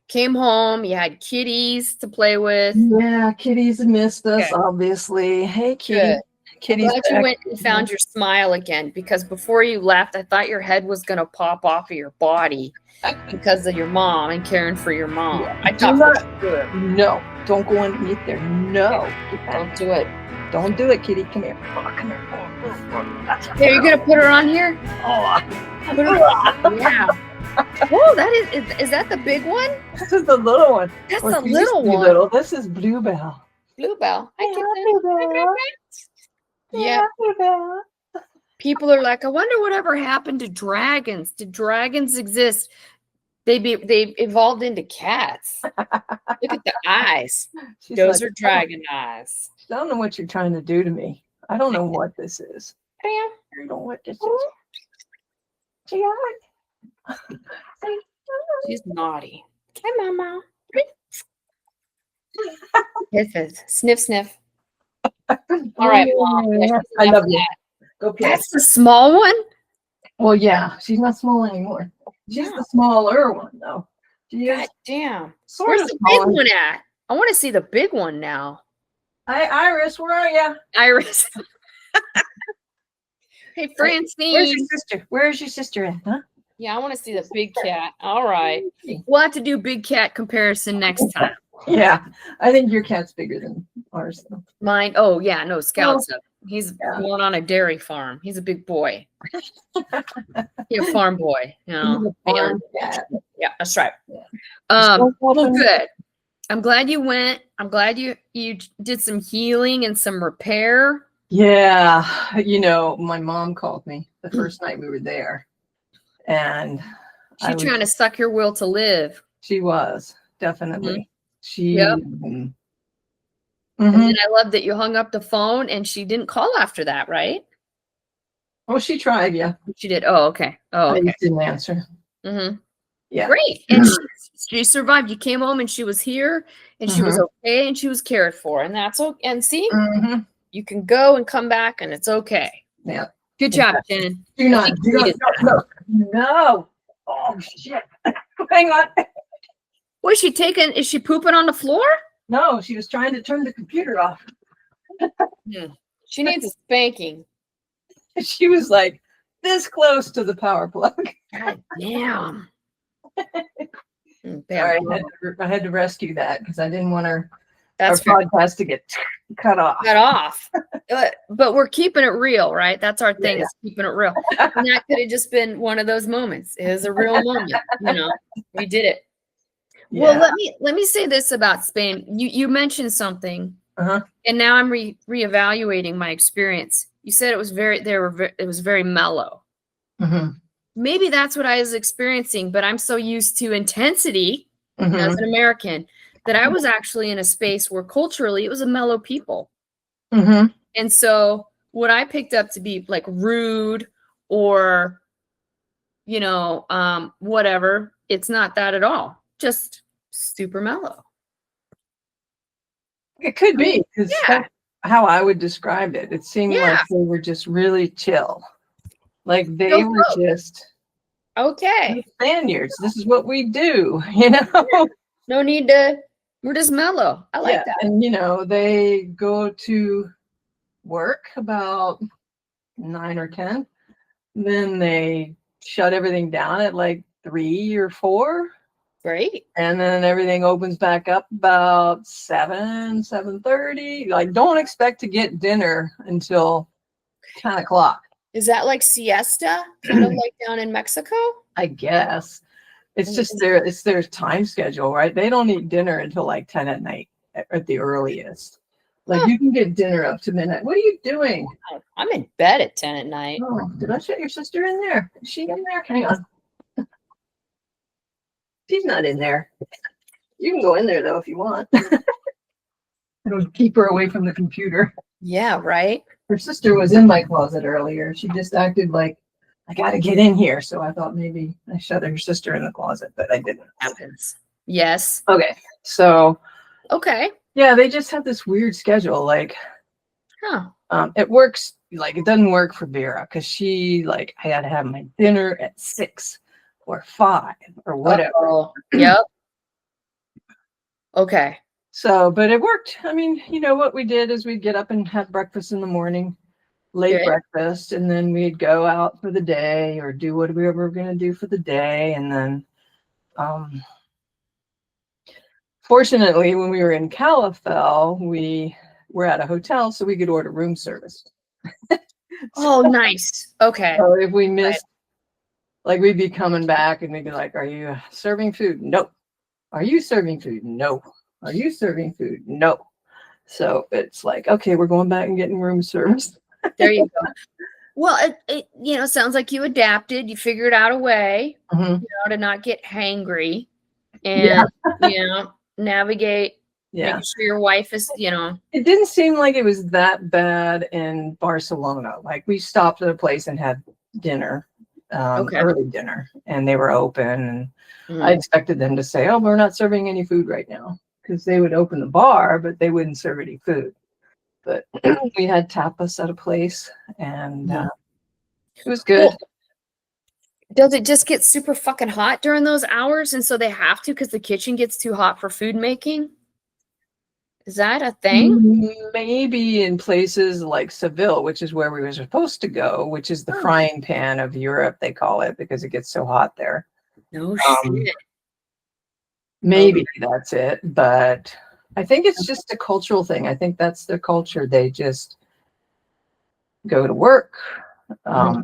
came home. You had kitties to play with. Yeah, Kitty's missed us, Okay. obviously. Hey, Kitty. Good. I'm Kitty's glad you back. went and found your smile again, because before you left, I thought your head was going to pop off of your body because of your mom and caring for your mom. I thought for sure. No, don't go underneath there. No. Don't do it. Don't do it, Kitty. Come here. Oh, come here. Here, you're going to put her on here? Oh. Put her on. Yeah. Oh, is that the big one? This is the little one. That's the little one. Little. This is Bluebell. Bluebell. Bluebell. Yeah. Bluebell. People are like, I wonder whatever happened to dragons. Did dragons exist? They evolved into cats. Look at the eyes. Those are dragon eyes. I don't know what you're trying to do to me. I don't know what this is. I don't know what this is. She's naughty. Hi, Mama. Kisses. Sniff, sniff. All right, Mom. I love you. Go play. That's the small one? Well, yeah. She's not small anymore. She's the smaller one, though. God damn. Where's the big one at? I want to see the big one now. Hi, Iris. Where are you? Iris. Hey, Francine. Where's your sister? Where's your sister at, huh? Yeah, I want to see the big cat. All right. We'll have to do big cat comparison next time. Yeah. I think your cat's bigger than ours, though. Mine? Oh, yeah. No, Scout's up. He's born on a dairy farm. He's a big boy. He's a farm boy. You know. Farm cat. Yeah, that's right. Yeah. Well, good. I'm glad you went. I'm glad you did some healing and some repair. Yeah. You know, my mom called me the first night we were there. And she's trying to suck your will to live. She was, definitely. And then I love that you hung up the phone and she didn't call after that, right? Oh, she tried, yeah. She did. Oh, okay. Oh, okay. I just didn't answer. Yeah. Great. And she survived. You came home and she was here and she was okay and she was cared for. And that's okay. And see, you can go and come back and it's okay. Yeah. Good job, Jen. No. Oh, shit. Hang on. What is she taking? Is she pooping on the floor? No, she was trying to turn the computer off. She needs a spanking. She was like this close to the power plug. God damn. Sorry, I had to rescue that because I didn't want our podcast to get cut off. But we're keeping it real, right? That's our thing, is keeping it real. And that could have just been one of those moments. It was a real moment. You know, we did it. Yeah. Well, let me say this about Spain. You mentioned something, and now I'm reevaluating my experience. You said it was very mellow. Maybe that's what I was experiencing, but I'm so used to intensity as an American that I was actually in a space where culturally it was a mellow people. And so what I picked up to be like rude or, you know, whatever, it's not that at all. Just super mellow. It could be, because that's how I would describe it. It seemed like they were just really chill. Like they were just Spaniards. This is what we do, you know. No need to. We're just mellow. I like that. And you know, they go to work about 9 or 10. Then they shut everything down at like 3 or 4. Great. And then everything opens back up about 7:30. Like, don't expect to get dinner until 10 o'clock. Is that like siesta? Kind of like down in Mexico? I guess. It's just their time schedule, right? They don't eat dinner until like 10 at night at the earliest. Like you can get dinner up to midnight. What are you doing? I'm in bed at 10 at night. Oh, did I shut your sister in there? Is she in there? Hang on. She's not in there. You can go in there though if you want. It'll keep her away from the computer. Yeah, right. Her sister was in my closet earlier. She just acted like, I got to get in here. So I thought maybe I shut her sister in the closet, but I didn't. Happens. Yes. Okay. So. Okay. Yeah, they just have this weird schedule. Like, it works. Like, it doesn't work for Vera because she I had to have my dinner at 6 or 5 or whatever. Yep. Okay. So, but it worked. I mean, what we did is we'd get up and have breakfast in the morning, late Good. breakfast, and then we'd go out for the day or do whatever we were going to do for the day. And then, fortunately, when we were in Califell, we were at a hotel, so we could order room service. Oh, nice. Okay. So if we missed, like, we'd be coming back and we'd be like, "Are you serving food? No. Are you serving food? No. Are you serving food? No." So it's like, okay, we're going back and getting room service. There you go. Well, it sounds like you adapted. You figured out a way, to not get hangry and, navigate, making sure your wife is, It didn't seem like it was that bad in Barcelona. Like, we stopped at a place and had dinner, early dinner, and they were open. And I expected them to say, "Oh, we're not serving any food right now," because they would open the bar, but they wouldn't serve any food. But we had tapas at a place, and it was good. Well, does it just get super fucking hot during those hours? And so they have to because the kitchen gets too hot for food making? Is that a thing? Maybe in places like Seville, which is where we were supposed to go, which is the frying pan of Europe, they call it, because it gets so hot there. No shit. Maybe that's it, but I think it's just a cultural thing. I think that's their culture. They just go to work. I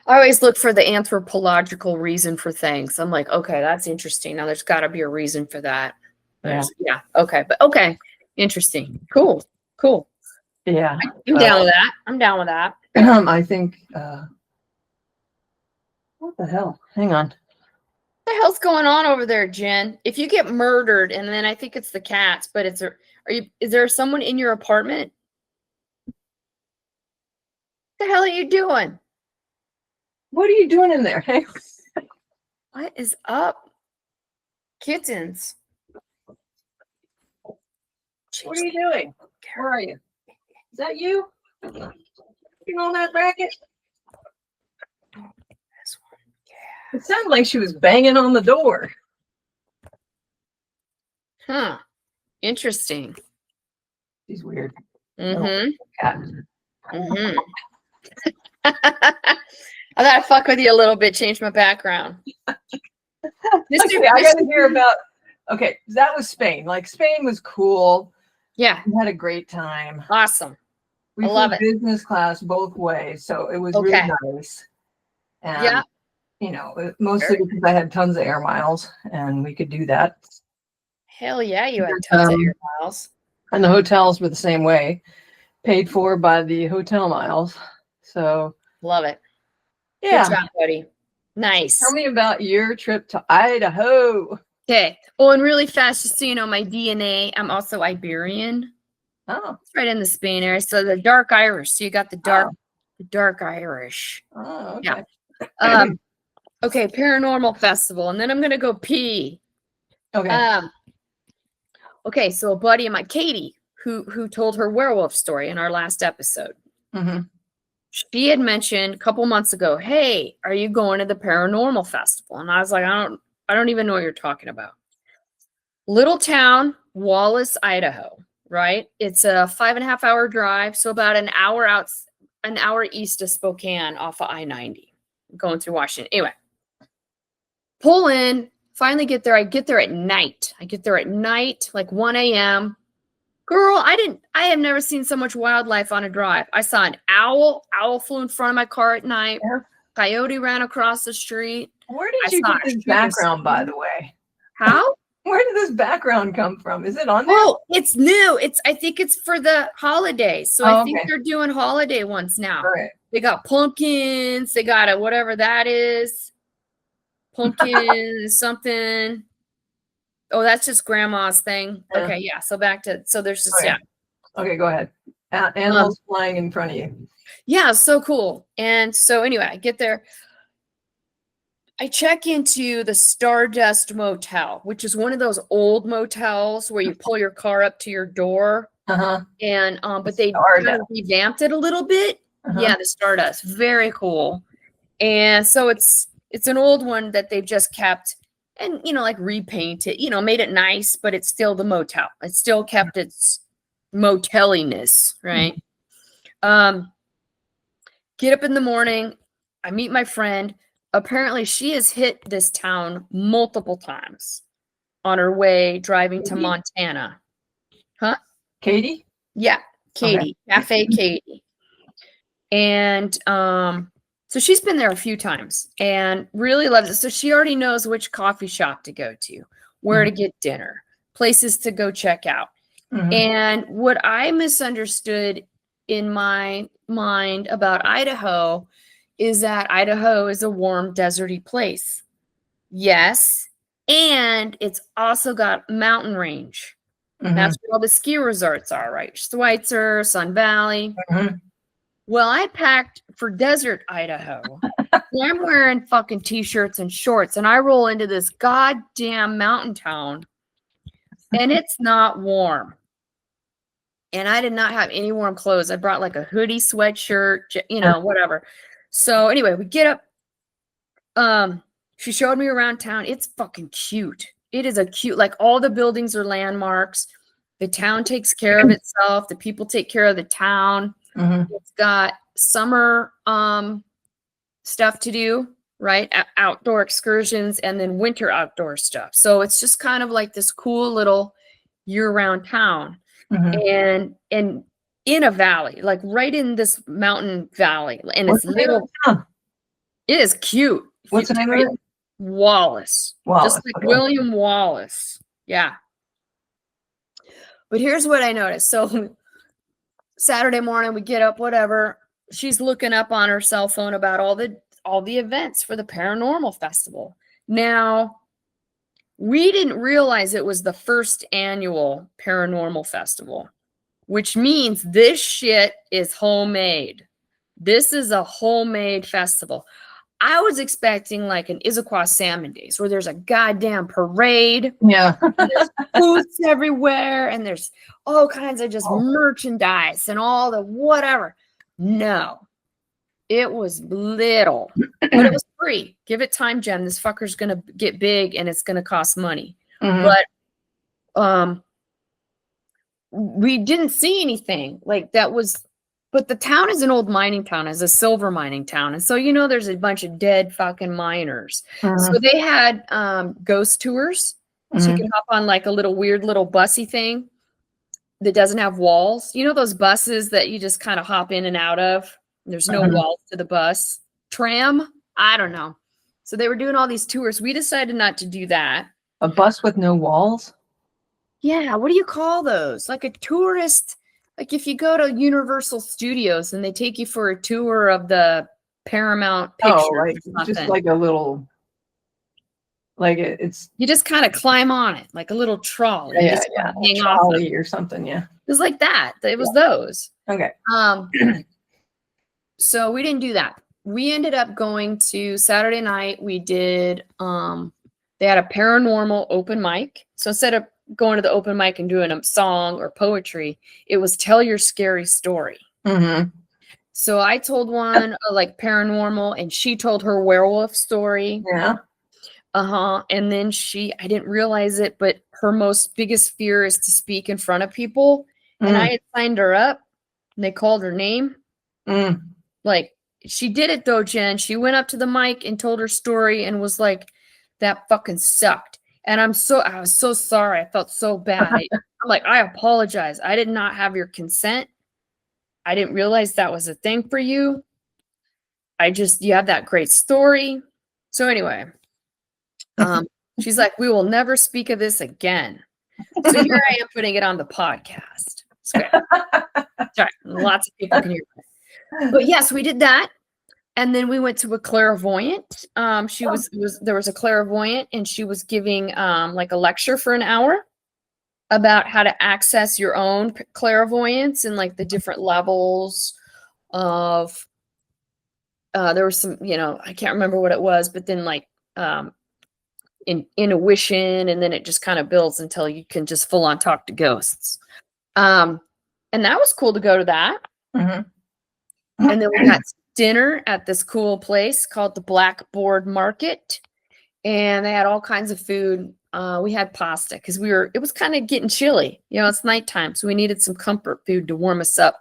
always look for the anthropological reason for things. I'm like, okay, that's interesting. Now there's got to be a reason for that. Yeah. Okay. But okay. Interesting. Cool. Yeah. I'm down with that. I think, what the hell? Hang on. What the hell's going on over there, Jen? If you get murdered, and then I think it's the cats, but is there someone in your apartment? What the hell are you doing? What are you doing in there? Hey, what is up? Kittens. What are you doing? Where are you? Is that you? You on that bracket? This one. Yeah. It sounded like she was banging on the door. Huh. Interesting. She's weird. I gotta fuck with you a little bit, change my background. I gotta hear about. Okay, that was Spain. Like, Spain was cool. Yeah, we had a great time. Awesome. We flew business class both ways, so it was really nice. And mostly because I had tons of air miles, and we could do that. Hell yeah, you had tons of air miles. And the hotels were the same way, paid for by the hotel miles. So love it. Yeah. Good job, buddy. Nice. Tell me about your trip to Idaho. Okay. Oh, and really fast, just so you know, my DNA, I'm also Iberian. Oh. It's right in the Spain area. So the dark Irish. So you got the dark Irish. Oh, okay. Yeah. Okay, paranormal festival. And then I'm gonna go pee. Okay. Okay, so a buddy of mine, Katie, who told her werewolf story in our last episode. She had mentioned a couple months ago, "Hey, are you going to the paranormal festival?" And I was like, I don't even know what you're talking about. Little town, Wallace, Idaho, right? It's a 5.5-hour drive, so about an hour east of Spokane off of I-90, going through Washington. Anyway, pull in, finally get there. I get there at night. Like 1 a.m. Girl, I have never seen so much wildlife on a drive. I saw an owl. Owl flew in front of my car at night. Coyote ran across the street. Where did you get this background, by the way? How? Where did this background come from? Is it on there? Oh, it's new. I think it's for the holidays. So I think they're doing holiday ones now. Right. They got pumpkins. They got a whatever that is. Pumpkin something. Oh, that's just grandma's thing. Yeah. Okay, yeah. So there's just Okay, go ahead. Animals flying in front of you. Yeah, so cool. And so anyway, I get there. I check into the Stardust Motel, which is one of those old motels where you pull your car up to your door. And but they kind of revamped it a little bit. Yeah, the Stardust. Very cool. And so it's an old one that they've just kept. and, like repaint it, made it nice, but it's still the motel. It still kept its moteliness, right? Get up in the morning. I meet my friend. Apparently, she has hit this town multiple times on her way driving to Montana. Huh? Katie? Yeah, Katie. Okay. Cafe Katie. And so she's been there a few times and really loves it. So she already knows which coffee shop to go to, where to get dinner, places to go check out. And what I misunderstood in my mind about Idaho is that Idaho is a warm, deserty place. Yes. And it's also got mountain range. That's where all the ski resorts are, right? Schweitzer, Sun Valley. Well, I packed for desert Idaho. I'm wearing fucking t-shirts and shorts, and I roll into this goddamn mountain town, and it's not warm. And I did not have any warm clothes. I brought like a hoodie, sweatshirt, whatever. So anyway, we get up. She showed me around town. It's fucking cute. It is a cute, like all the buildings are landmarks. The town takes care of itself. The people take care of the town. It's got summer stuff to do, right? Outdoor excursions and then winter outdoor stuff. So it's just kind of like this cool little year-round town. And in a valley, like right in this mountain valley. And it's little. It is cute. What's the name of it? Wallace. Just like William Wallace. Yeah. But here's what I noticed. So Saturday morning, we get up, whatever. She's looking up on her cell phone about all the events for the paranormal festival. Now, we didn't realize it was the first annual paranormal festival, which means this shit is homemade. This is a homemade festival. I was expecting like an Issaquah Salmon Days where there's a goddamn parade. Yeah. There's booths everywhere and there's all kinds of just merchandise and all the whatever. No, it was little, but it was free. Give it time, Jen. This fucker's going to get big and it's going to cost money. But we didn't see anything like that was. But the town is an old mining town, is a silver mining town. And so, there's a bunch of dead fucking miners. So they had ghost tours. So you can hop on like a little weird little bussy thing that doesn't have walls. Those buses that you just kind of hop in and out of? There's no walls to the bus. Tram? I don't know. So they were doing all these tours. We decided not to do that. A bus with no walls? Yeah. What do you call those? Like a tourist... Like if you go to Universal Studios and they take you for a tour of the Paramount picture. Oh, like just like a little, like it's. You just kind of climb on it, like a little trolley. Yeah, hang trolley off or something. Yeah, it was like that. It was those. Okay. So we didn't do that. We ended up going to Saturday night. We did. They had a paranormal open mic. So instead of going to the open mic and doing a song or poetry, it was tell your scary story. So I told one like paranormal and she told her werewolf story. Yeah. And then I didn't realize it, but her biggest fear is to speak in front of people. And I had signed her up and they called her name. Like she did it though, Jen. She went up to the mic and told her story and was like, that fucking sucked. And I was so sorry. I felt so bad. I'm like, I apologize. I did not have your consent. I didn't realize that was a thing for you. You have that great story. So anyway, she's like, we will never speak of this again. So here I am putting it on the podcast. Sorry. Lots of people can hear it. But yes, we did that. And then we went to a clairvoyant. There was a clairvoyant and she was giving like a lecture for an hour about how to access your own clairvoyance and like the different levels of, there was some, I can't remember what it was, but then like intuition, and then it just kind of builds until you can just full on talk to ghosts. And that was cool to go to that. And then we got dinner at this cool place called the Blackboard Market. and they had all kinds of food. We had pasta because it was kind of getting chilly. It's nighttime, so we needed some comfort food to warm us up.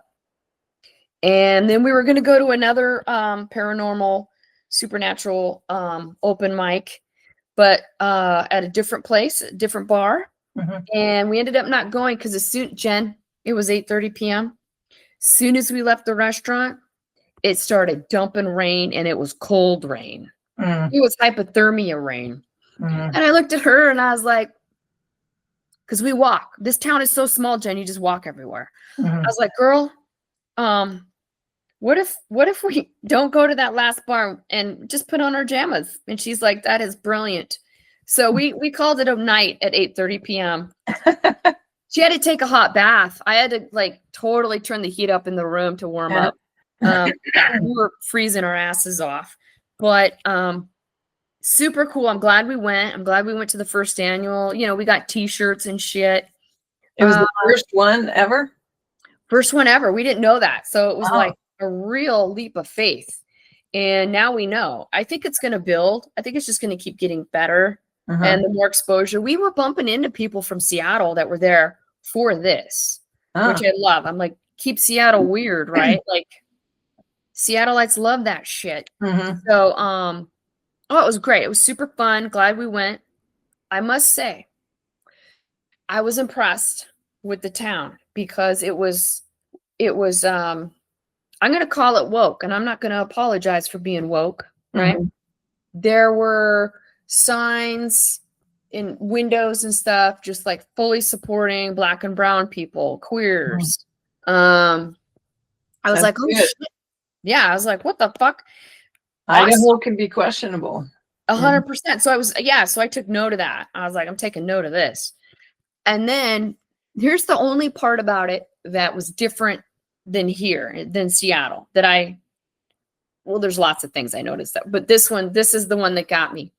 And then we were going to go to another paranormal, supernatural open mic, but at a different place, a different bar. And we ended up not going because Jen, it was 8:30 p.m. As soon as we left the restaurant, it started dumping rain, and it was cold rain. It was hypothermia rain. And I looked at her and I was like, because we walk. This town is so small, Jen, you just walk everywhere. I was like, girl, what if we don't go to that last bar and just put on our jammas? And she's like, that is brilliant. So we called it a night at 8:30 p.m. She had to take a hot bath. I had to like totally turn the heat up in the room to warm up. We were freezing our asses off, but super cool. I'm glad we went. I'm glad we went to the first annual. We got t-shirts and shit. It was the first one ever? First one ever. We didn't know that. So it was like a real leap of faith. And now we know. I think it's going to build. I think it's just going to keep getting better. And the more exposure. We were bumping into people from Seattle that were there for this, which I love. I'm like, keep Seattle weird, right? Like Seattleites love that shit. So, it was great. It was super fun. Glad we went. I must say, I was impressed with the town because it was, I'm going to call it woke, and I'm not going to apologize for being woke, right? There were signs in windows and stuff, just like fully supporting Black and brown people, queers. I was like, oh shit. Yeah, I was like, what the fuck? Idaho can be questionable. 100%. So I took note of that. I was like, I'm taking note of this. And then here's the only part about it that was different than Seattle there's lots of things I noticed but this is the one that got me.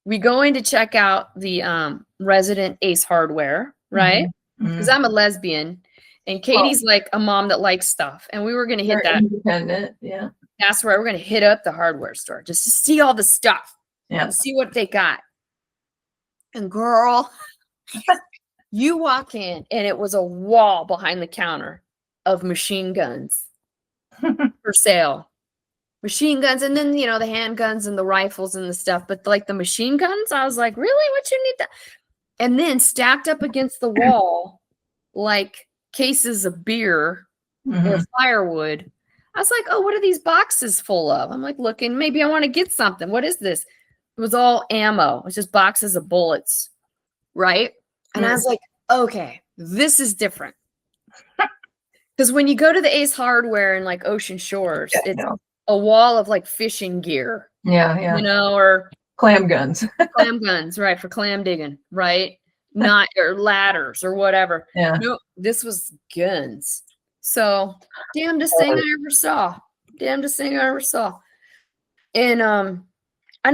We go in to check out the resident Ace Hardware, right? Because I'm a lesbian and Katie's like a mom that likes stuff. And we were going to hit that. Independent, yeah. That's where we're going to hit up the hardware store just to see all the stuff. And see what they got. And girl, you walk in and it was a wall behind the counter of machine guns for sale. Machine guns, and then the handguns and the rifles and the stuff, but like the machine guns, I was like, really? What you need that? And then stacked up against the wall, like cases of beer or firewood. I was like, oh, what are these boxes full of? I'm like looking, maybe I want to get something. What is this? It was all ammo. It was just boxes of bullets, right? And I was like, okay, this is different. Because when you go to the Ace Hardware in like Ocean Shores, it's a wall of like fishing gear. Or clam guns. Clam guns, right, for clam digging, right? Not or ladders or whatever. No, this was guns. So damnedest thing I ever saw. And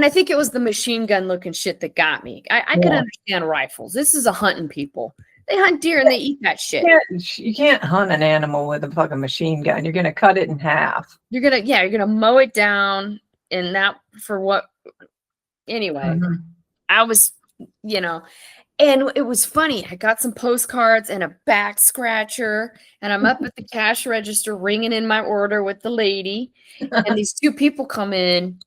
I think it was the machine gun looking shit that got me. I can understand rifles. This is a hunting people. They hunt deer and they eat that shit. You can't hunt an animal with a fucking machine gun. You're going to cut it in half. You're going to mow it down. And that for what? Anyway, I was, and it was funny. I got some postcards and a back scratcher, and I'm up at the cash register ringing in my order with the lady. And these two people come in,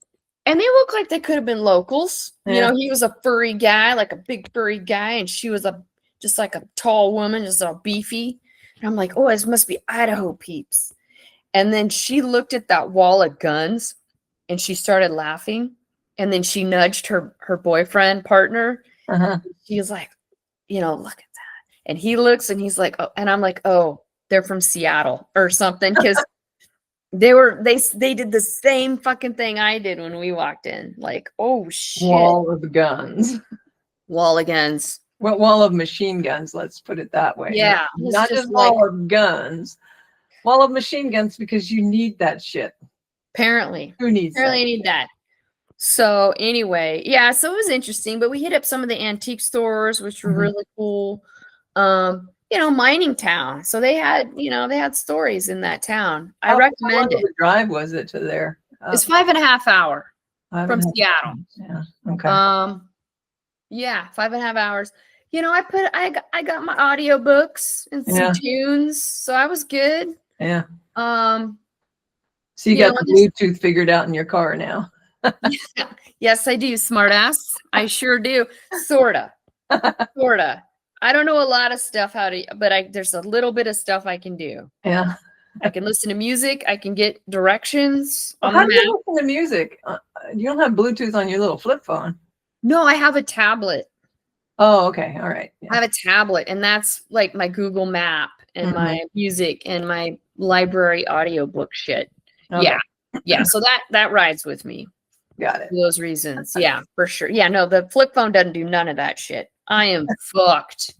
and they look like they could have been locals. He was a furry guy, like a big furry guy, and she was just like a tall woman, just all beefy. And I'm like, oh, this must be Idaho peeps. And then she looked at that wall of guns, and she started laughing. And then she nudged her boyfriend partner. He was like, look at that. And he looks and he's like, oh, and I'm like, oh, they're from Seattle or something. Because they did the same fucking thing I did when we walked in. Like, oh shit. Wall of guns. Wall of guns. Well, wall of machine guns, let's put it that way. Yeah. Not just wall of guns. Wall of machine guns, because you need that shit. Apparently. Who needs that? Apparently need that. So anyway, so it was interesting, but we hit up some of the antique stores, which were really cool. Mining town. So they had stories in that town. I recommend it. How long of a drive was it to there? It's 5.5 hours. from Seattle. Yeah. Okay. Yeah, 5.5 hours. You know, I got my audiobooks and some tunes, so I was good. Yeah. So you got the Bluetooth figured out in your car now. Yeah. Yes, I do, smartass. I sure do. Sorta. Sorta. I don't know a lot of stuff but there's a little bit of stuff I can do. Yeah. I can listen to music. I can get directions on how the do map. you listen to music? You don't have Bluetooth on your little flip phone. No, I have a tablet. Oh, okay. All right. Yeah. I have a tablet, and that's like my Google Map and my music and my library audiobook shit. Okay. Yeah. Yeah. So that rides with me. Got it. For those reasons. Yeah, for sure. Yeah, no, the flip phone doesn't do none of that shit. I am fucked.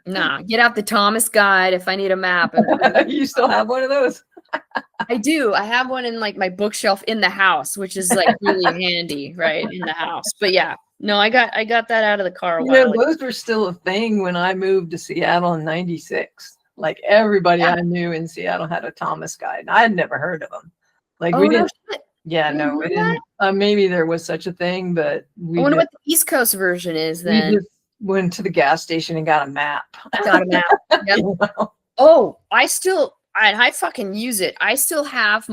Nah, get out the Thomas guide if I need a map. You still have one of those? I do. I have one in like my bookshelf in the house, which is like really handy, right? In the house. But yeah, no, I got that out of the car a while ago. Those were still a thing when I moved to Seattle in '96. Like everybody I knew in Seattle had a Thomas guide. I had never heard of them. Like we didn't. Yeah, no, we didn't. Maybe there was such a thing, but I wonder what the East Coast version is then. We just went to the gas station and got a map. Got a map. Yep. You know? Oh, I fucking use it. I still have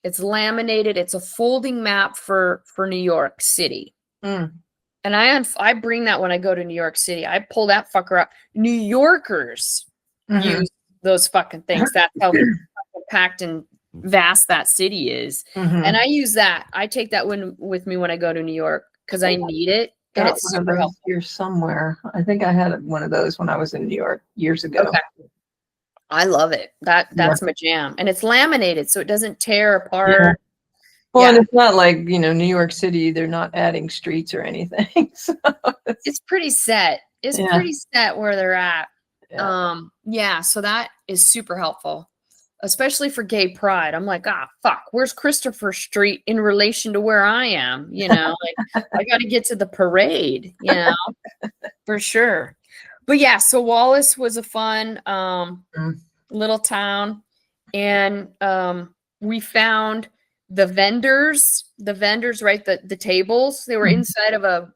it's laminated. It's a folding map for New York City. And I bring that when I go to New York City. I pull that fucker up. New Yorkers use those fucking things. That's how packed and vast that city is. And I use that. I take that with me when I go to New York because I need it. And it's super helpful. Here somewhere. I think I had one of those when I was in New York years ago. Okay. I love it. That's my jam. And it's laminated so it doesn't tear apart. Yeah. Well, and it's not like, New York City, they're not adding streets or anything. So it's pretty set. It's pretty set where they're at. Yeah. So that is super helpful, especially for gay pride. I'm like, fuck, where's Christopher Street in relation to where I am? Like I got to get to the parade, for sure. But yeah, so Wallace was a fun little town, and we found the vendors, right? The tables, they were inside of a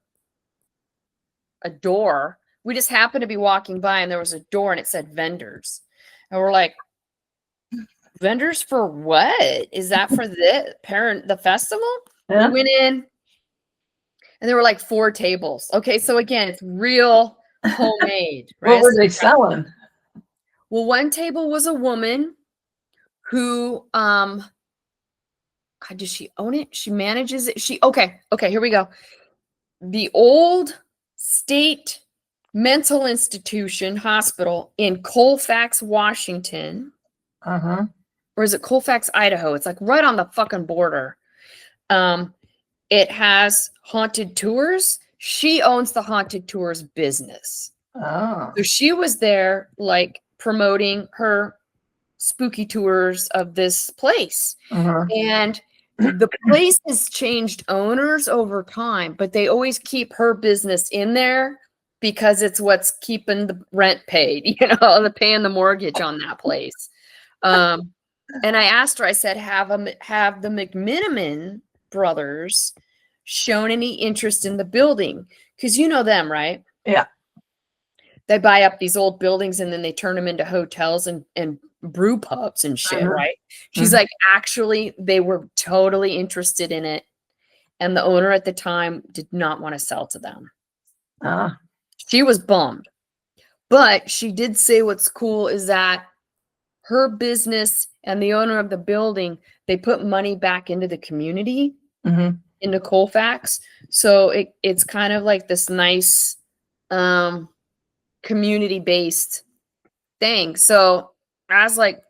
door. We just happened to be walking by and there was a door and it said vendors. And we're like, vendors for what? Is that for the festival? Yeah. We went in and there were like 4 tables. Okay, so again, it's real homemade. Right? What were they selling? Well, one table was a woman who God, does she own it? She manages it. Okay, here we go. The old state mental institution hospital in Colfax, Washington. Or is it Colfax, Idaho? It's like right on the fucking border. It has haunted tours. She owns the haunted tours business. Oh. So she was there like promoting her spooky tours of this place. And the place has changed owners over time, but they always keep her business in there because it's what's keeping the rent paid, the paying the mortgage on that place. And I asked her, I said, have the McMiniman brothers shown any interest in the building? Because you know them, right? Yeah. They buy up these old buildings and then they turn them into hotels and brew pubs and shit, right? She's like, actually, they were totally interested in it. And the owner at the time did not want to sell to them. She was bummed. But she did say what's cool is that her business and the owner of the building, they put money back into the community, into Colfax. So it's kind of like this nice community-based thing. So I was like,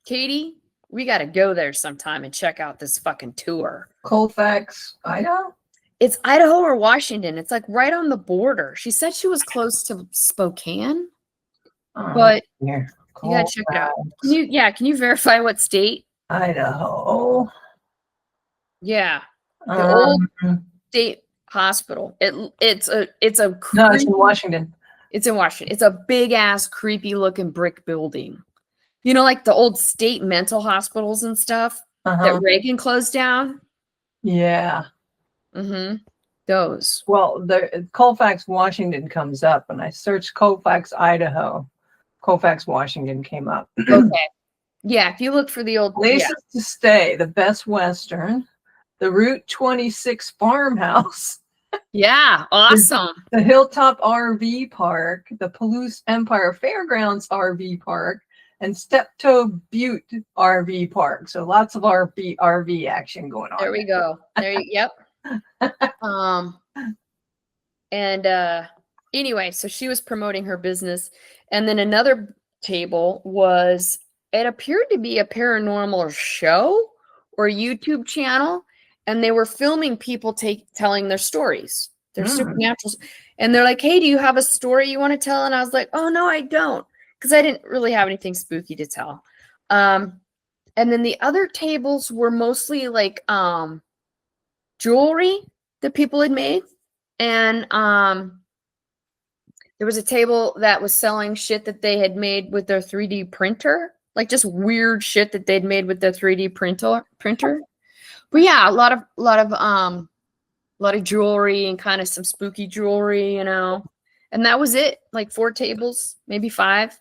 Katie, we got to go there sometime and check out this fucking tour. Colfax, Idaho? It's Idaho or Washington. It's like right on the border. She said she was close to Spokane, but you gotta check it out. Can you verify what state? Idaho. Yeah, the old state hospital. It's a no, it's in Washington. It's in Washington. It's a big ass creepy looking brick building. You know, like the old state mental hospitals and stuff that Reagan closed down. Yeah. Mm-hmm. Those. Well, the Colfax, Washington comes up, and I searched Colfax, Idaho. Colfax, Washington came up. Okay. Yeah, if you look for the old places to stay, the Best Western, the Route 26 farmhouse. Yeah, awesome. The Hilltop RV Park, the Palouse Empire Fairgrounds RV Park, and Steptoe Butte RV Park. So lots of RV action going on. There we go. Yep. Anyway, so she was promoting her business, and then another table was, it appeared to be a paranormal show or YouTube channel, and they were filming people telling their stories, their supernatural, and they're like, hey, do you have a story you want to tell? And I was like, oh no, I don't, because I didn't really have anything spooky to tell. And then the other tables were mostly like jewelry that people had made. And there was a table that was selling shit that they had made with their 3D printer, like just weird shit that they'd made with their 3D printer. But yeah, a lot of jewelry and kind of some spooky jewelry, you know. And that was it, like 4 tables, maybe 5.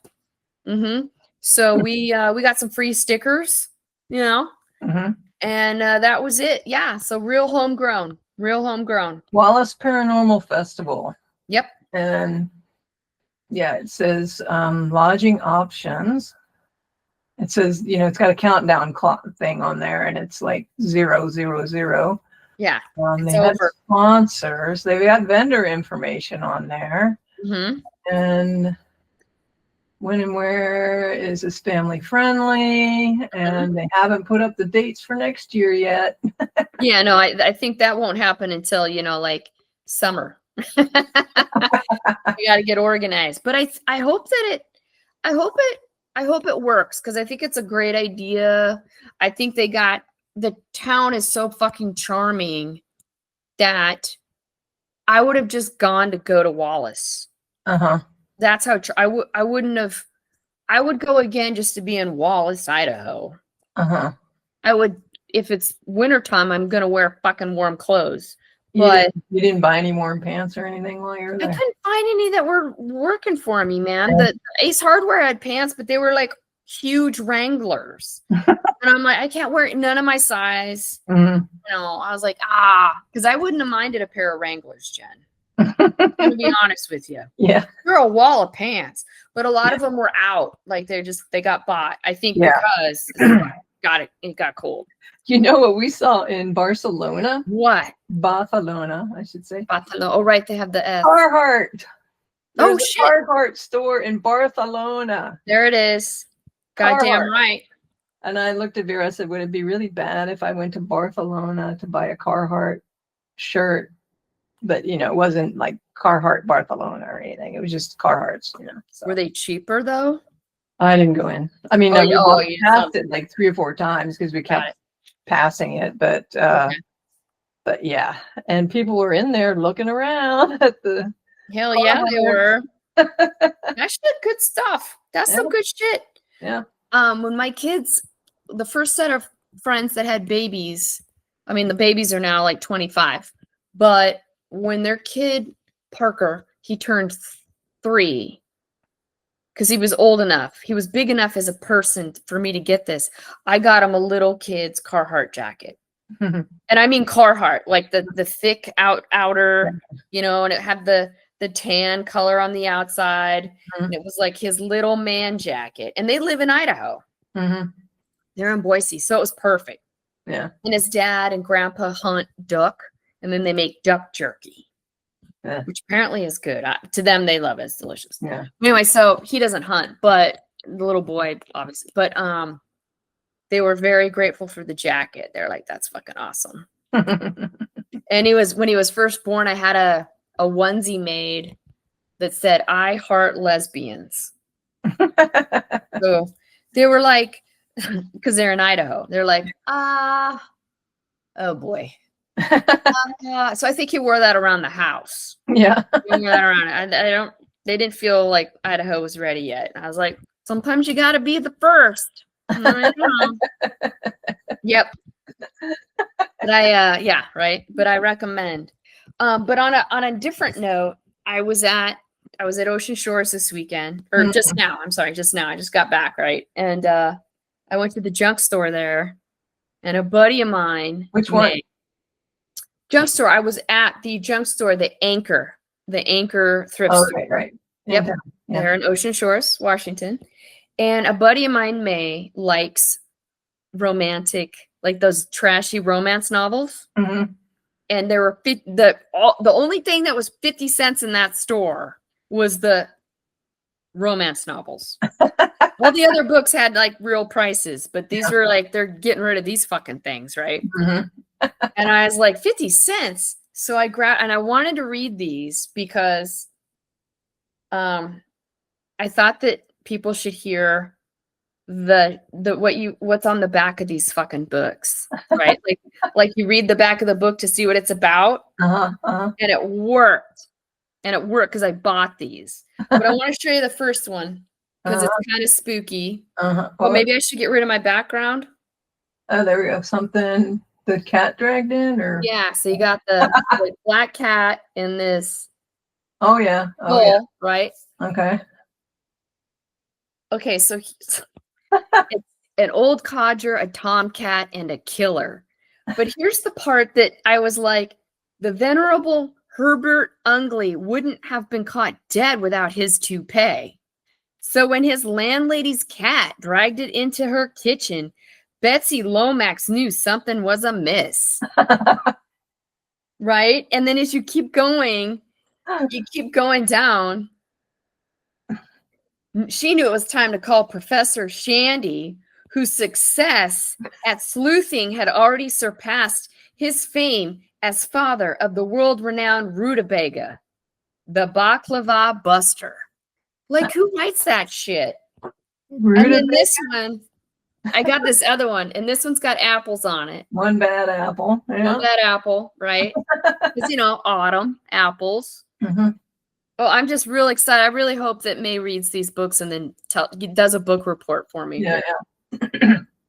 So we got some free stickers, you know. And that was it. Yeah, so real homegrown. Wallace Paranormal Festival. Yep. And yeah, it says lodging options. It says, you know, it's got a countdown clock thing on there, and it's like 000. Yeah. They have sponsors. They've got vendor information on there. And when and where is this family friendly? And they haven't put up the dates for next year yet. Yeah, no, I think that won't happen until, you know, like summer. We got to get organized. But I hope it works, because I think it's a great idea. I think the town is so fucking charming that I would have just gone to go to Wallace. That's how I would go again just to be in Wallace, Idaho. I would, if it's wintertime, I'm going to wear fucking warm clothes. But you didn't buy any warm pants or anything while you were there? I couldn't find any that were working for me, man. The Ace Hardware had pants, but they were like huge Wranglers. And I'm like, I can't wear none of my size. You know, I was like, because I wouldn't have minded a pair of Wranglers, Jen. I'm gonna be honest with you. Yeah. They're a wall of pants, but a lot of them were out. Like they got bought. I think because it got cold. You know what we saw in Barcelona? What? Barcelona, I should say. Barcelona. Oh, right. They have the F. Carhartt. Oh, shit. Carhartt store in Barcelona. There it is. Goddamn right. And I looked at Vera. I said, would it be really bad if I went to Barcelona to buy a Carhartt shirt? But, you know, it wasn't like Carhartt Barcelona or anything. It was just Carhartts, you know. So. Were they cheaper, though? I didn't go in. I mean, we passed it like 3 or 4 times because we kept passing it. But yeah. And people were in there looking around at the... Hell yeah, they were. That's good stuff. That's some good shit. Yeah. When my kids, the first set of friends that had babies, I mean, the babies are now like 25, but when their kid, Parker, he turned 3, because he was old enough, he was big enough as a person for me to get this. I got him a little kid's Carhartt jacket. And I mean Carhartt, like the thick outer, you know, and it had the tan color on the outside. And it was like his little man jacket. And they live in Idaho. They're in Boise. So it was perfect. Yeah. And his dad and grandpa hunt duck, and then they make duck jerky, which apparently is good. To them, they love it. It's delicious. Yeah. Anyway, so he doesn't hunt, but the little boy, obviously. But they were very grateful for the jacket. They're like, that's fucking awesome. And when he was first born, I had a onesie made that said, I heart lesbians. So they were like, because they're in Idaho, they're like, oh boy. So I think he wore that around the house. Yeah. He wore that around. They didn't feel like Idaho was ready yet. I was like, Sometimes you got to be the first. Yep. But yeah, right. But I recommend. But on a different note, I was at Ocean Shores this weekend, or just now. I'm sorry, just now. I just got back, right? And I went to the junk store there, and a buddy of mine. Which one? Junk store. I was at the junk store, the Anchor thrift store. Right. Yep. Yeah. They're in Ocean Shores, Washington. And a buddy of mine, May, likes romantic, like those trashy romance novels. Mm-hmm. And there were the only thing that was 50 cents in that store was the romance novels. All the other books had like real prices, but these were like, they're getting rid of these fucking things, right? Mm-hmm. And I was like, 50 cents. So I grabbed, and I wanted to read these because I thought that people should hear what's on the back of these fucking books, right? like you read the back of the book to see what it's about. And it worked because I bought these. But I want to show you the first one because it's kind of spooky. Well, maybe I should get rid of my background. Oh, there we go. Something the cat dragged in, or yeah. So you got the black cat in this. Oh yeah. Hole, right? Okay. Okay, so it's an old codger, a tomcat, and a killer. But here's the part that I was like, the venerable Herbert Ungley wouldn't have been caught dead without his toupee. So when his landlady's cat dragged it into her kitchen, Betsy Lomax knew something was amiss. Right? And then as you keep going down, she knew it was time to call Professor Shandy, whose success at sleuthing had already surpassed his fame as father of the world-renowned rutabaga, the baklava buster. Like, who writes that shit? Rutabaga? And then this one, I got this other one, and this one's got apples on it. One bad apple. Yeah. One bad apple, right? Because, autumn, apples. Mm-hmm. Oh, I'm just real excited. I really hope that May reads these books and then does a book report for me. Yeah.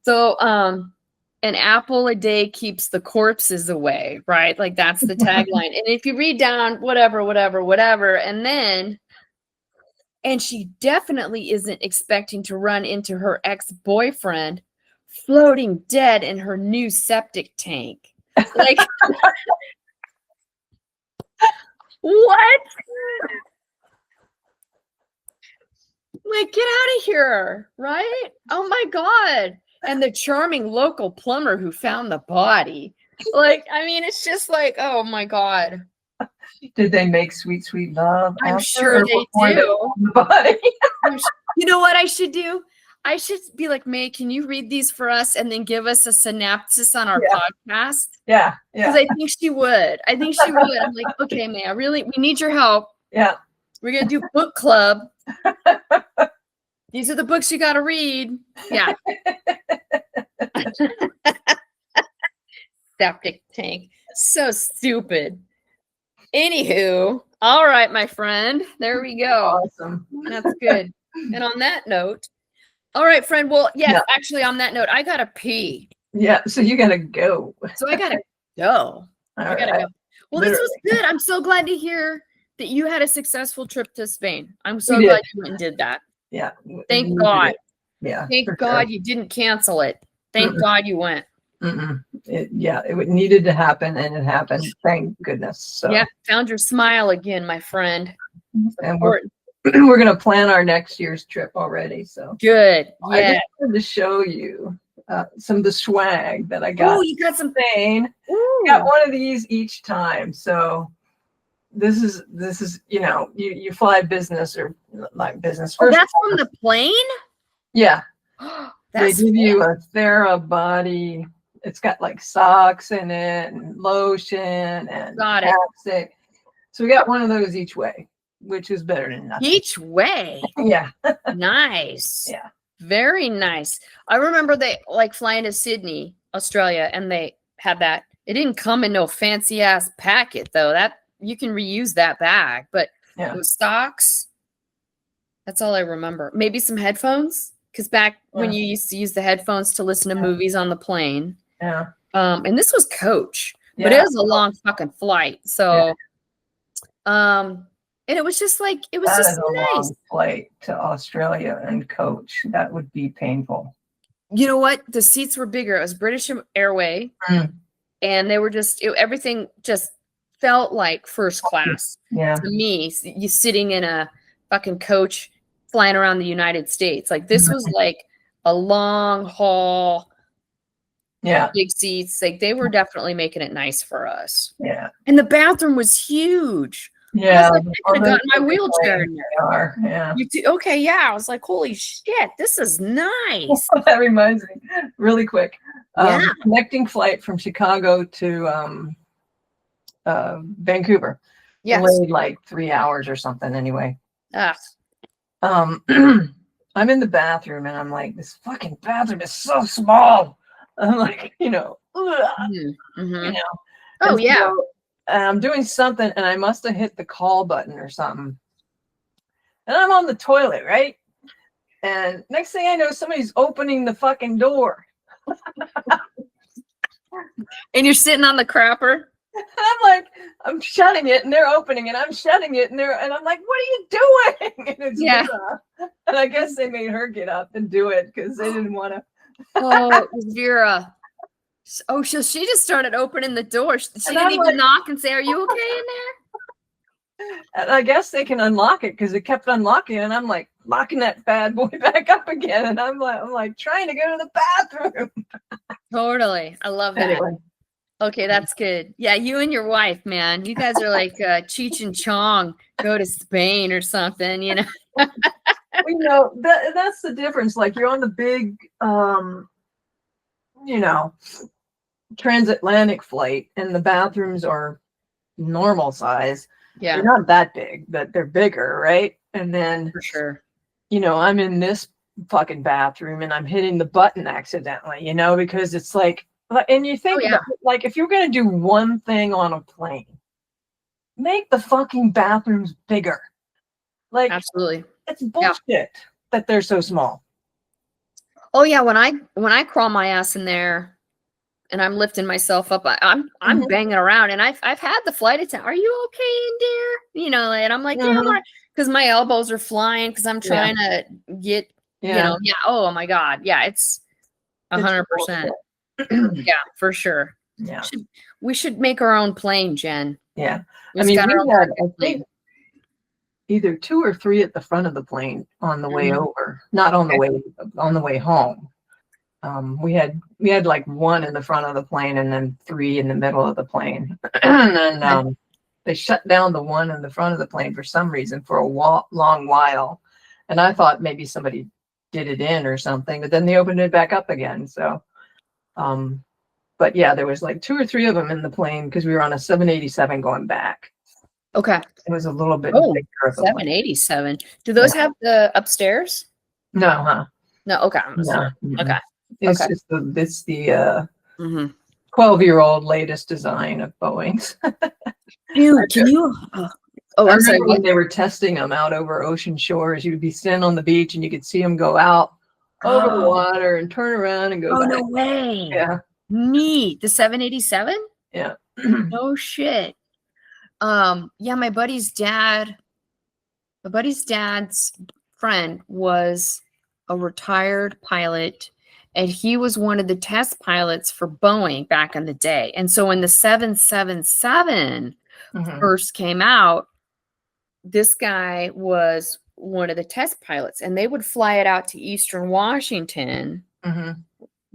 So, an apple a day keeps the corpses away, right? Like that's the tagline. And if you read down whatever, and she definitely isn't expecting to run into her ex-boyfriend floating dead in her new septic tank. Like, what? Like, get out of here, right? Oh my God. And the charming local plumber who found the body. Like, I mean, it's just like, oh my God. Did they make sweet, sweet love? I'm sure they do. You know what I should do? I should be like, May, can you read these for us and then give us a synopsis on our podcast? Yeah. Because I think she would. I'm like, okay, May, we need your help. Yeah. We're going to do book club. These are the books you got to read. Yeah. Septic tank. So stupid. Anywho, all right, my friend. There we go. Awesome. That's good. And on that note, all right, friend. Well, yes, actually, on that note, I got to pee. Yeah, so you got to go. So I got to go. I got to go. Well, Literally. This was good. I'm so glad to hear that you had a successful trip to Spain. I'm so glad you went and did that. Yeah. Thank God. Yeah. Thank God you didn't cancel it. Thank God you went. It needed to happen, and it happened. Thank goodness. So yeah, found your smile again, my friend. And we're going to plan our next year's trip already. So good. I just wanted to show you some of the swag that I got. Oh, you got some Spain. Got one of these each time. So this is you fly business or like business first. Oh, that's from the plane? Yeah. They That's give you a Therabody. It's got like socks in it and lotion and chapstick. So we got one of those each way, which is better than nothing. Each way? Yeah. Nice. Yeah. Very nice. I remember they like flying to Sydney, Australia, and they had that. It didn't come in no fancy ass packet though. That you can reuse that bag, but it was socks, That's all I remember. Maybe some headphones, because back when you used to use the headphones to listen to movies on the plane. Yeah. And this was coach, but it was a long fucking flight. So, and it was just like, it was just a nice. long flight to Australia and coach. That would be painful. You know what? The seats were bigger. It was British Airway, and they were just, everything just felt like first class. Yeah. To me, you sitting in a fucking coach flying around the United States. Like this was like a long haul. Yeah. Big seats. Like they were definitely making it nice for us. Yeah. And the bathroom was huge. Yeah. I was like, I could have gotten my wheelchair in there. Yeah. Okay, yeah. I was like, holy shit, this is nice. That reminds me, really quick. Yeah. Connecting flight from Chicago to Vancouver. Yeah. Delayed like 3 hours or something anyway. Ah. I'm in the bathroom and I'm like, this fucking bathroom is so small. I'm like, you know. Oh, yeah. So, I'm doing something and I must have hit the call button or something. And I'm on the toilet, right? And next thing I know, somebody's opening the fucking door. And you're sitting on the crapper? I'm like, I'm shutting it and they're opening it. I'm shutting it and I'm like, what are you doing? And it's Vera. And I guess they made her get up and do it because they didn't want to. Oh, it was Vera. Oh, so she just started opening the door. She didn't even knock and say, are you okay in there? And I guess they can unlock it because it kept unlocking, and I'm like locking that bad boy back up again, and I'm like trying to go to the bathroom. Totally, I love that. Anyway. Okay, that's good. Yeah, you and your wife, man, you guys are like Cheech and Chong go to Spain or something, you know. You know that's the difference. Like you're on the big, you know, transatlantic flight, and the bathrooms are normal size. Yeah, they're not that big, but they're bigger, right? And then for sure, you know, I'm in this fucking bathroom and I'm hitting the button accidentally, you know, because it's like, and you think about, like, if you're gonna do one thing on a plane, make the fucking bathrooms bigger. Like, absolutely, it's bullshit that they're so small. Oh yeah, when I crawl my ass in there. And I'm lifting myself up. I'm banging around, and I've had the flight attendant. Are you okay in there? You know, and I'm like, yeah, because my elbows are flying because I'm trying to get, you know, Oh my god, yeah, it's 100%. Yeah, for sure. Yeah, we should make our own plane, Jen. Yeah, I mean, we had I think either 2 or 3 at the front of the plane on the way over, not on the way home. We had like 1 in the front of the plane and then 3 in the middle of the plane. And then they shut down the 1 in the front of the plane for some reason for a long while. And I thought maybe somebody did it in or something, but then they opened it back up again. So, but yeah, there was like 2 or 3 of them in the plane because we were on a 787 going back. Okay. It was a little bit bigger. 787. Do those have the upstairs? No, huh? No, okay. No. Okay. It's the 12-year-old latest design of Boeing's. Dude, can you? Oh, I'm sorry. When they were testing them out over ocean shores, you'd be standing on the beach and you could see them go out over the water and turn around and go back. No way. Yeah. Neat. The 787? Yeah. No shit. Yeah, my buddy's dad's friend was a retired pilot. And he was one of the test pilots for Boeing back in the day. And so when the 777 first came out, this guy was one of the test pilots. And they would fly it out to Eastern Washington,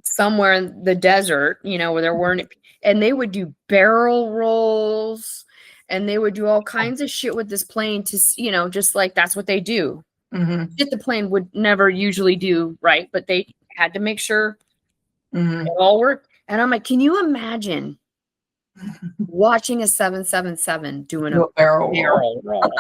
somewhere in the desert, you know, where there weren't. And they would do barrel rolls. And they would do all kinds of shit with this plane to, you know, just like that's what they do. Shit the plane would never usually do, right? But they had to make sure it all worked. And I'm like, can you imagine watching a 777 doing a barrel roll?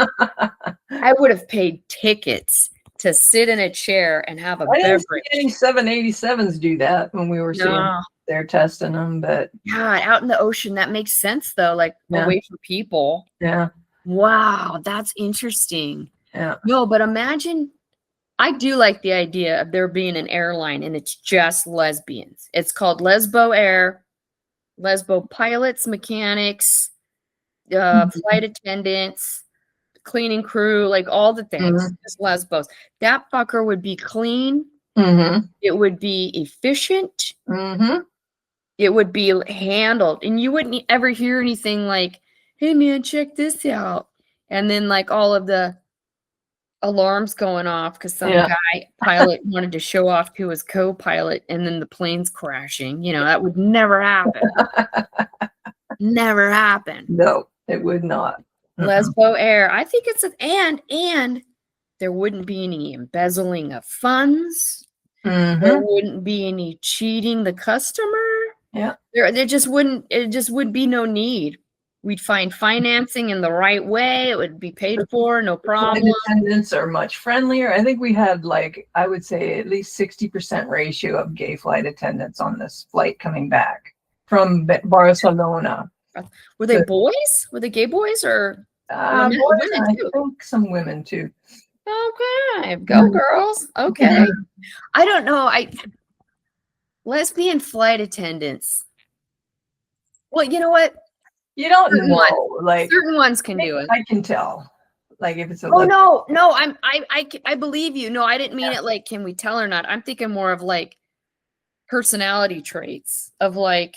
I would have paid tickets to sit in a chair and have a beverage. Any 787s do that when we were seeing they're testing them, but God, out in the ocean, that makes sense though, like away from people. Yeah. Wow, that's interesting. Yeah. No, but imagine I do like the idea of there being an airline and it's just lesbians. It's called Lesbo Air, Lesbo pilots, mechanics, flight attendants, cleaning crew, like all the things, just lesbos. That fucker would be clean. It would be efficient. It would be handled. And you wouldn't ever hear anything like, hey man, check this out. And then like all of the alarms going off because some guy pilot wanted to show off to his co-pilot and then the plane's crashing. You know, that would never happen. Never happen. No, it would not. Lesbo Air. I think it's and there wouldn't be any embezzling of funds. There wouldn't be any cheating the customer. Yeah. There just wouldn't, it just would be no need. We'd find financing in the right way. It would be paid for, no problem. Flight attendants are much friendlier. I think we had like, I would say at least 60% ratio of gay flight attendants on this flight coming back from Barcelona. Were they boys? Were they gay boys or boys, women I think some women too. Okay, go girls. Okay. I don't know. Lesbian flight attendants. Well, you know what? You don't know. Like certain ones can do it. I can tell. Like if it's a no. I believe you. No, I didn't mean it like can we tell or not. I'm thinking more of like personality traits of like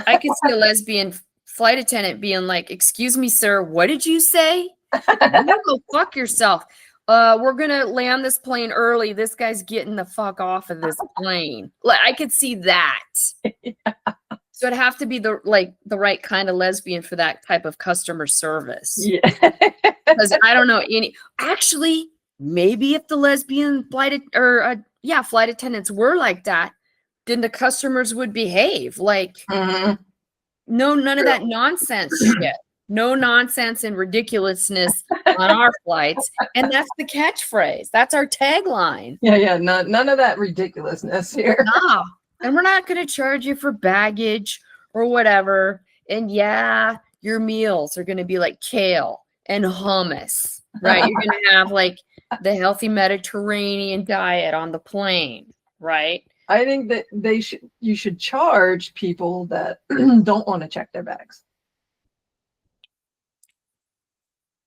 I could see a lesbian flight attendant being like, "Excuse me, sir, what did you say? You go fuck yourself. We're gonna land this plane early. This guy's getting the fuck off of this plane." Like I could see that. So it'd have to be the right kind of lesbian for that type of customer service. Yeah. Because I don't know any. Actually, maybe if the lesbian flight attendants were like that, then the customers would behave like none of that nonsense shit. No nonsense and ridiculousness on our flights. And that's the catchphrase. That's our tagline. Yeah. None of that ridiculousness here. No. And we're not going to charge you for baggage or whatever. And yeah, your meals are going to be like kale and hummus, right? You're going to have like the healthy Mediterranean diet on the plane, right? I think that you should charge people that don't want to check their bags.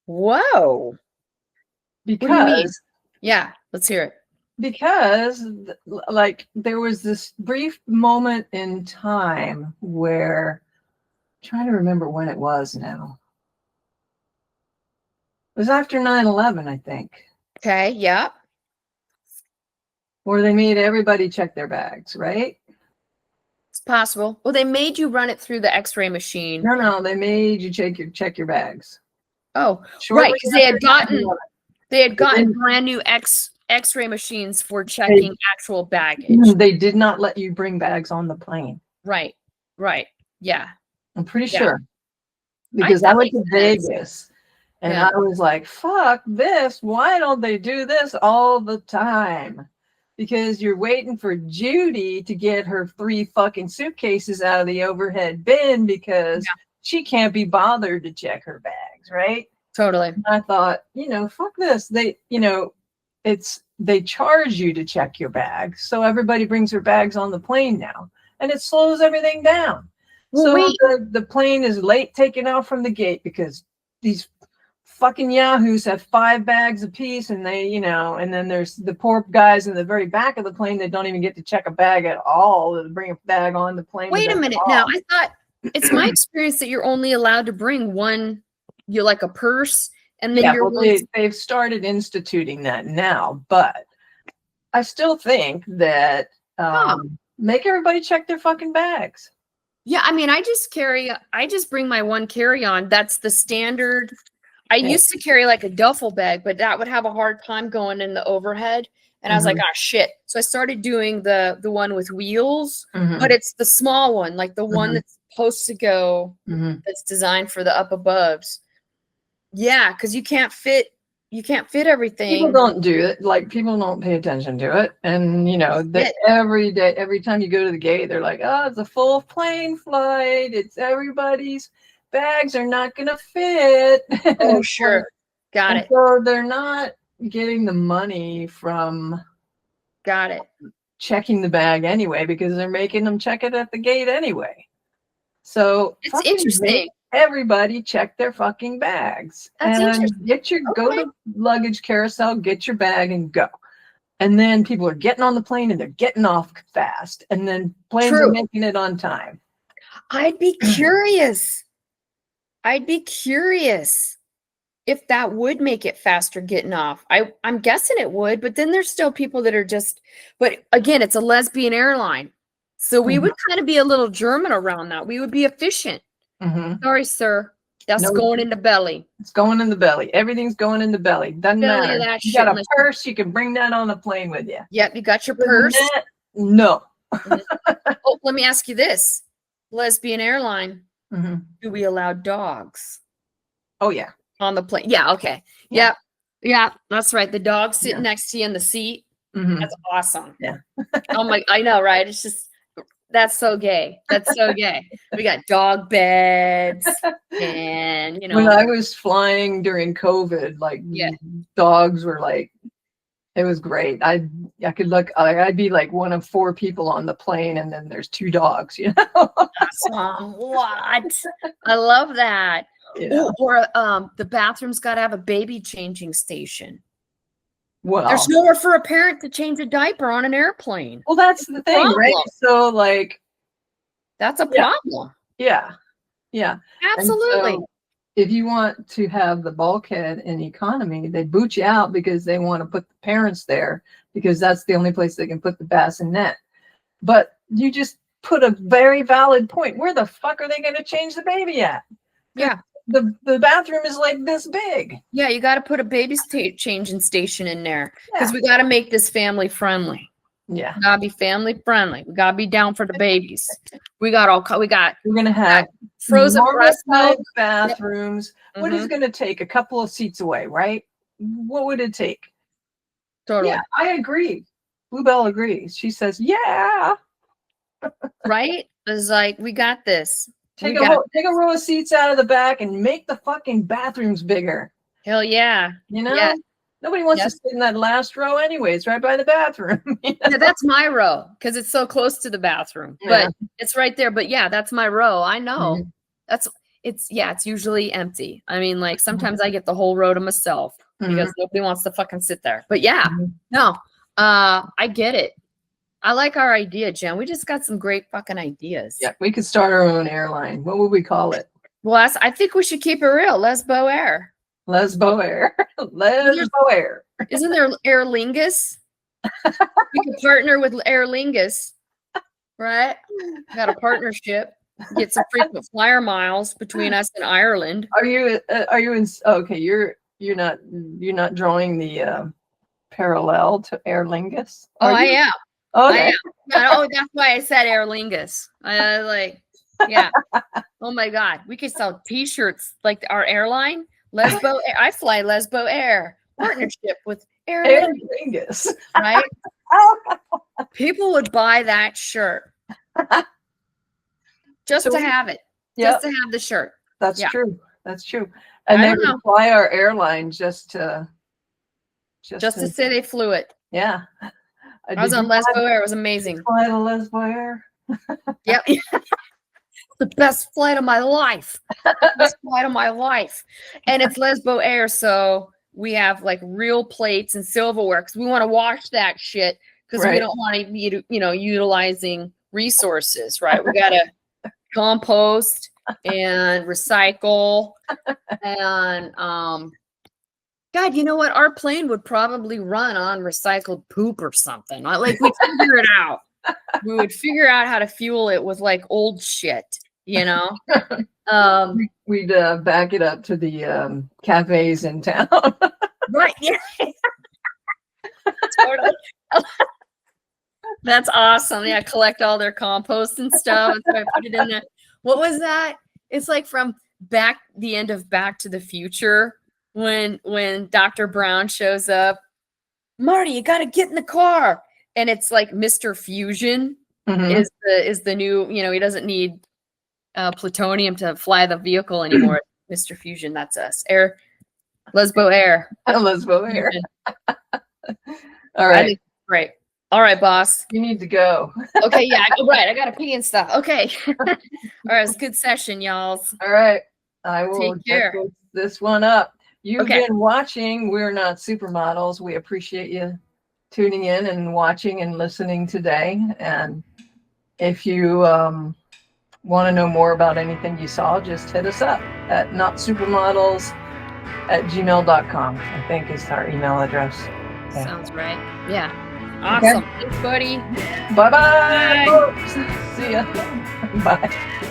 Whoa. Because yeah, let's hear it. Because like there was this brief moment in time where I'm trying to remember when it was now. It was after 9/11, I think. Okay, yeah. Where they made everybody check their bags, right? It's possible. Well, they made you run it through the X-ray machine. No, they made you check your bags. Oh, right, because they had gotten brand new X-ray machines for checking actual baggage. They did not let you bring bags on the plane. Right. Yeah. I'm pretty sure. Because I went to Vegas and I was like, fuck this. Why don't they do this all the time? Because you're waiting for Judy to get her 3 fucking suitcases out of the overhead bin because she can't be bothered to check her bags, right? Totally. And I thought, fuck this. They charge you to check your bags. So everybody brings their bags on the plane now. And it slows everything down. So the plane is late taking off from the gate because these fucking yahoos have 5 bags apiece and they, and then there's the poor guys in the very back of the plane that don't even get to check a bag at all, to bring a bag on the plane. Wait a minute. Now, I thought it's my experience that you're only allowed to bring one, like a purse, and then they've started instituting that now, but I still think that make everybody check their fucking bags. Yeah, I mean, I just bring my one carry-on. That's the standard. I used to carry like a duffel bag, but that would have a hard time going in the overhead. And I was like, oh shit. So I started doing the one with wheels, but it's the small one, like the one that's supposed to go, that's designed for the up aboves. Yeah, because you can't fit everything. People don't do it. Like people don't pay attention to it. And every day, every time you go to the gate, they're like, oh, it's a full plane flight. It's everybody's bags are not going to fit. Oh, sure. Got it. So they're not getting the money from Got it. checking the bag anyway, because they're making them check it at the gate anyway. So it's interesting. Everybody check their fucking bags. That's and get your go to luggage carousel, get your bag and go. And then people are getting on the plane and they're getting off fast. And then planes are making it on time. I'd be curious. If that would make it faster getting off. I'm guessing it would, but then there's still people that are just, but again, it's a lesbian airline. So we would kind of be a little German around that. We would be efficient. Sorry, sir. That's going in the belly. It's going in the belly. Everything's going in the belly. Doesn't matter. You got a purse, you can bring that on the plane with you. Yep, you got your purse. No. Oh, let me ask you this. Lesbian airline, do we allow dogs? Oh, yeah. On the plane. Yeah, okay. Yeah. Yeah, that's right. The dog sitting next to you in the seat. That's awesome. Yeah. Oh my, I know, right? It's just, that's so gay. That's so gay. We got dog beds and, you know. When I was flying during COVID, like dogs were like, it was great. I could look, I'd be like one of 4 people on the plane and then there's 2 dogs, you know. Awesome. What? I love that. Yeah. Or the bathroom's got to have a baby changing station. Well, there's nowhere for a parent to change a diaper on an airplane. Well, that's the thing, right? So, like, that's a problem. Yeah. Yeah. Absolutely. So, if you want to have the bulkhead in economy, they boot you out because they want to put the parents there because that's the only place they can put the bassinet. But you just put a very valid point. Where the fuck are they going to change the baby at? Yeah. The bathroom is like this big. Yeah, you got to put a baby changing station in there because we got to make this family friendly. Yeah, we gotta be family friendly. We gotta be down for the babies. We're gonna have frozen breast milk bathrooms. Yep. What is it gonna take? A couple of seats away, right? What would it take? Totally. Yeah, I agree. Bluebell agrees. She says, "Yeah." Right? It's like we got this. Take a row of seats out of the back and make the fucking bathrooms bigger. Hell yeah. You know? Yeah. Nobody wants to sit in that last row anyways, right by the bathroom. You know? Yeah, that's my row because it's so close to the bathroom. But it's right there. But yeah, that's my row. I know. It's usually empty. I mean, like sometimes I get the whole row to myself because nobody wants to fucking sit there. But yeah, no, I get it. I like our idea, Jen. We just got some great fucking ideas. Yeah, we could start our own airline. What would we call it? Well, I think we should keep it real. Lesbo Air. Lesbo Air. Lesbo Air. Isn't there Aer Lingus? We could partner with Aer Lingus, right? Got a partnership. Get some frequent flyer miles between us and Ireland. Are you in? Okay, you're not drawing the parallel to Aer Lingus. I am. Okay. That's why I said Aer Lingus. Yeah. Oh my God, we could sell T-shirts like our airline, Lesbo Air. I fly Lesbo Air partnership with Aer Lingus, right? People would buy that shirt just to have it, just to have the shirt. That's true. That's true. And they would fly our airline just to say they flew it. Yeah. I was on Lesbo Air. It was amazing. Fly the Lesbo Air. Yep. The best flight of my life. Best flight of my life. And it's Lesbo Air, so we have like real plates and silverware because we want to wash that shit because we don't want to be, utilizing resources, right? We got to compost and recycle and God, you know what? Our plane would probably run on recycled poop or something. Like we'd figure it out. We would figure out how to fuel it with like old shit, you know? We'd back it up to the cafes in town. Right. Yeah. Totally. That's awesome. Yeah. Collect all their compost and stuff. So I put it in there. What was that? It's like from the end of Back to the Future. When Dr. Brown shows up, Marty, you got to get in the car. And it's like Mr. Fusion is the new, he doesn't need plutonium to fly the vehicle anymore. Mr. Fusion, that's us. Lesbo Air. Lesbo Air. All I right. think great. All right, boss. You need to go. Okay, yeah, right. I got to pee and stuff. Okay. All right, it's a good session, y'all. All right. I will Take care. get this one up. You've Okay. been watching We're Not Supermodels. We appreciate you tuning in and watching and listening today. And if you want to know more about anything you saw, just hit us up at notsupermodels@gmail.com, I think is our email address. Yeah. Sounds right. Yeah. Awesome. Okay. Thanks, buddy. Bye-bye, folks. See ya. Bye.